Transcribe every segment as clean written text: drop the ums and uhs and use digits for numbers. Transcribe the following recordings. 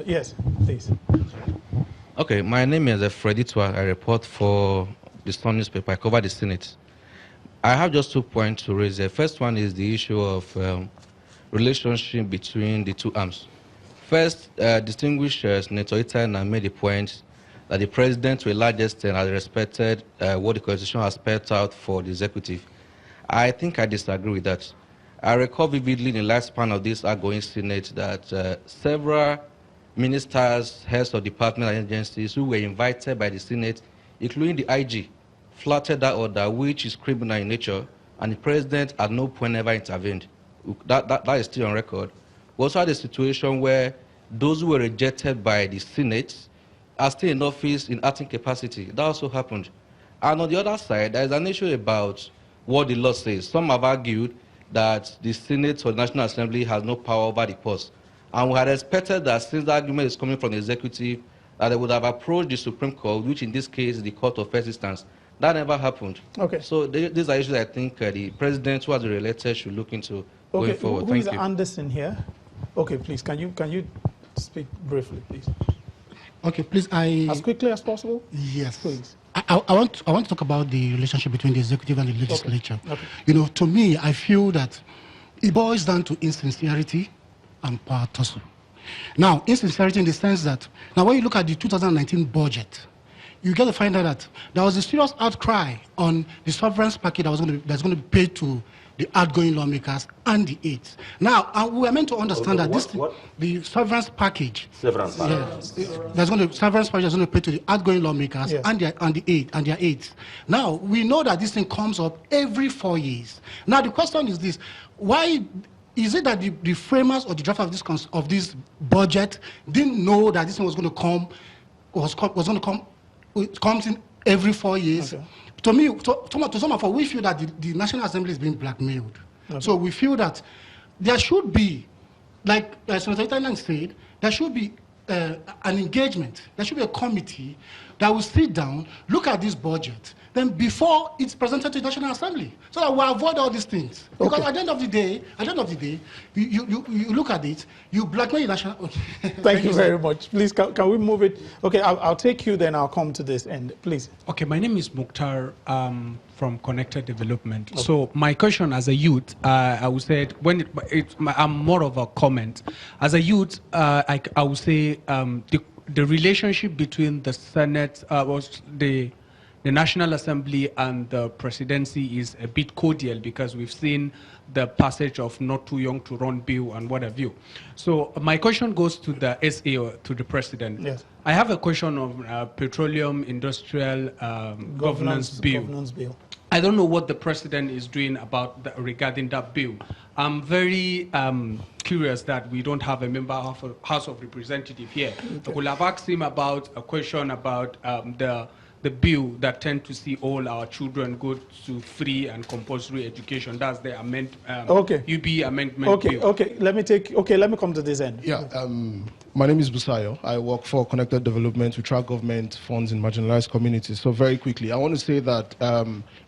Yes, please. Okay, my name is Pt.3. I report for the Sun newspaper. I cover the Senate. I have just 2 points to raise. The first one is the issue of relationship between the two arms. First, distinguished Senator Itan made the point that the president, to a large extent, has respected what the Constitution has spelled out for the executive. I think I disagree with that. I recall vividly in the last span of this outgoing Senate that several ministers, heads of department and agencies who were invited by the Senate, including the IG, flouted that order, which is criminal in nature, and the president at no point ever intervened. That is still on record. We also had a situation where those who were rejected by the Senate are still in office in acting capacity. That also happened. And on the other side, there is an issue about what the law says. Some have argued that the Senate or the National Assembly has no power over the purse. And we had expected that since the argument is coming from the executive, that they would have approached the Supreme Court, which in this case is the Court of First Instance. That never happened. Okay. So these are issues I think the president who has been elected should look into going forward. Who is Anderson here? Okay, please, can you speak briefly, please? Okay, please, as quickly as possible? Yes. Please. I want to talk about the relationship between the executive and the legislature. Okay. You know, to me, I feel that it boils down to insincerity and power tussle. Now, insincerity in the sense that, now when you look at the 2019 budget, you get to find out that there was a serious outcry on the severance package that's going to be paid to the outgoing lawmakers and the aides. Now, we are meant to understand that the severance package. Severance package. Yeah, severance package is going to pay to the outgoing lawmakers and their aides. Now, we know that this thing comes up every 4 years. Now, the question is this: why is it that the framers or the drafters of this budget didn't know that this thing was going to come? It comes in every 4 years. Okay. To me, to some of us, we feel that the National Assembly is being blackmailed. Okay. So we feel that there should be, like Senator Itan said, there should be an engagement. There should be a committee that will sit down, look at this budget, then before it's presented to the National Assembly, so that we avoid all these things. Because at the end of the day, you look at it, you blackmail the National. Thank you very much. Please, can we move it? Okay, I'll take you, then I'll come to this end, please. Okay, my name is Mukhtar from Connected Development. Okay. So my question as a youth, I would say, I'm more of a comment. As a youth, I would say the relationship between the Senate, the National Assembly and the presidency is a bit cordial because we've seen the passage of Not Too Young to Run bill and what have you. So my question goes to the SA or to the president. Yes. I have a question on Petroleum Industrial Governance Bill. I don't know what the president is doing regarding that bill. I'm very curious that we don't have a member of a House of Representatives here. Okay. I could have asked him about a question about the bill that tend to see all our children go to free and compulsory education. That's the UB amendment bill. Okay, let me come to this end. Yeah, my name is Busayo. I work for Connected Development. We track government funds in marginalized communities. So very quickly, I want to say that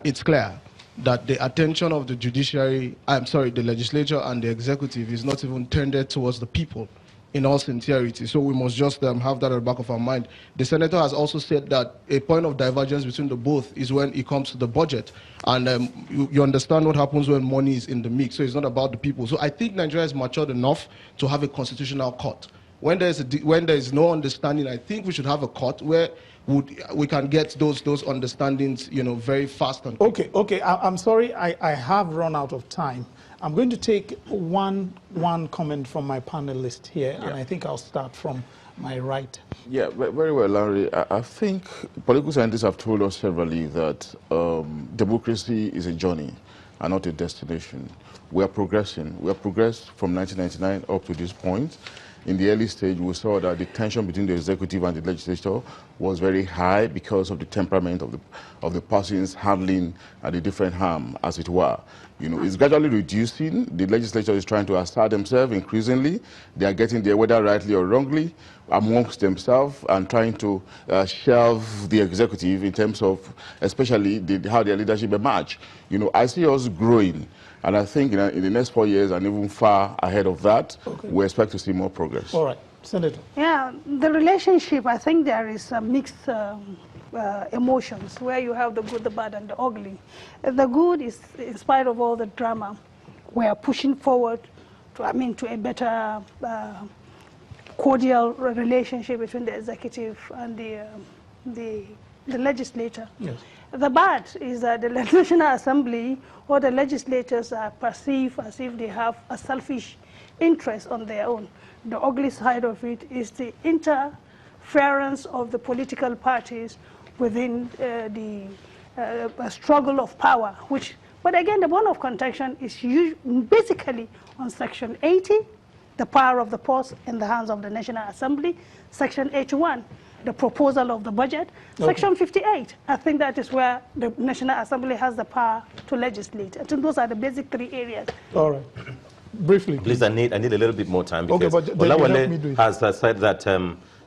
it's clear that the attention of the the legislature and the executive is not even tended towards the people, in all sincerity. So we must just have that at the back of our mind. The senator has also said that a point of divergence between the both is when it comes to the budget. And you understand what happens when money is in the mix. So it's not about the people. So I think Nigeria is matured enough to have a constitutional court. When there is no understanding, I think we should have a court where we can get those understandings, very fast. And okay. I'm sorry, I have run out of time. I'm going to take one comment from my panelist here, and I think I'll start from my right. Yeah, very well, Larry. I think political scientists have told us severally that democracy is a journey and not a destination. We are progressing. We have progressed from 1999 up to this point. In the early stage, we saw that the tension between the executive and the legislature was very high because of the temperament of the persons handling the different harm, as it were. It's gradually reducing. The legislature is trying to assert themselves increasingly. They are getting there, whether rightly or wrongly, amongst themselves and trying to shelve the executive in terms of, especially how their leadership emerge. I see us growing. And I think in the next 4 years and even far ahead of that, we expect to see more progress. All right. Senator. Yeah, the relationship, I think there is a mixed emotions where you have the good, the bad, and the ugly. The good is, in spite of all the drama, we are pushing forward to, to a better cordial relationship between the executive and the legislature. Yes. The bad is that the National Assembly or the legislators are perceived as if they have a selfish interest on their own. The ugly side of it is the interference of the political parties within the struggle of power, but again, the bone of contention is basically on Section 80, the power of the purse in the hands of the National Assembly, Section 81, the proposal of the budget, okay. Section 58, I think that is where the National Assembly has the power to legislate. I think those are the basic 3 areas. All right. Briefly. Please, I need a little bit more time because okay, Olawale has said that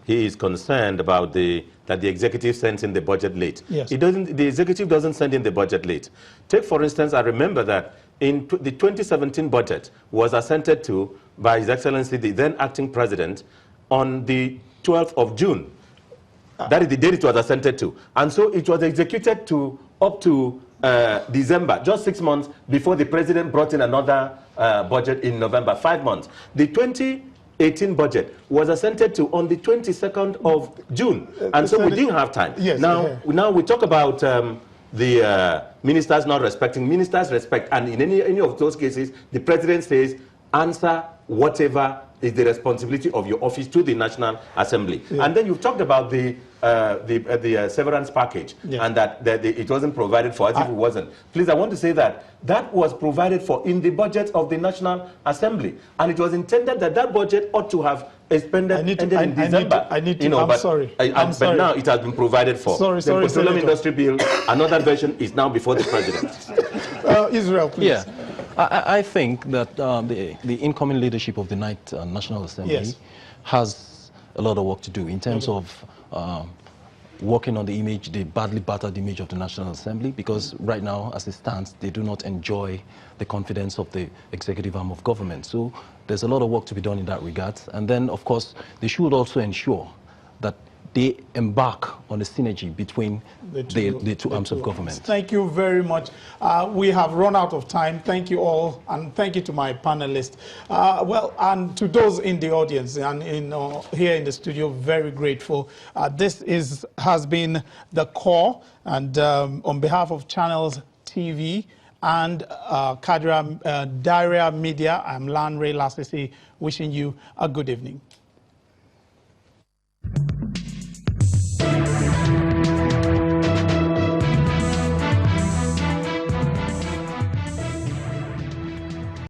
he is concerned about that the executive sends in the budget late. Yes. The executive doesn't send in the budget late. Take, for instance, I remember that in the 2017 budget was assented to by His Excellency, the then acting president, on the 12th of June. That is the date it was assented to. And so it was executed up to December, just 6 months before the president brought in another budget in November, 5 months. The 2018 budget was assented to on the 22nd of June. And so we didn't have time. Yes, now we talk about the ministers not respecting. Ministers respect. And in any of those cases, the president says, answer whatever is the responsibility of your office to the National Assembly. Yeah. And then you've talked about the severance package, yeah. And that it wasn't provided for, as if it wasn't. Please, I want to say that was provided for in the budget of the National Assembly, and it was intended that that budget ought to have ended in December. I'm sorry. But now it has been provided for. The Petroleum Industry Bill, another version, is now before the President. Israel, please. Yeah. I think that the incoming leadership of the National Assembly yes. has a lot of work to do in terms of working on the image, the badly battered image of the National Assembly, because right now, as it stands, they do not enjoy the confidence of the executive arm of government. So there's a lot of work to be done in that regard. And then, of course, they should also ensure that they embark on a synergy between the two arms of government. Thank you very much. We have run out of time. Thank you all, and thank you to my panelists. And to those in the audience and here in the studio, very grateful. This has been The Core, and on behalf of Channels TV and Daria Media, I'm Lanre Lasisi, wishing you a good evening.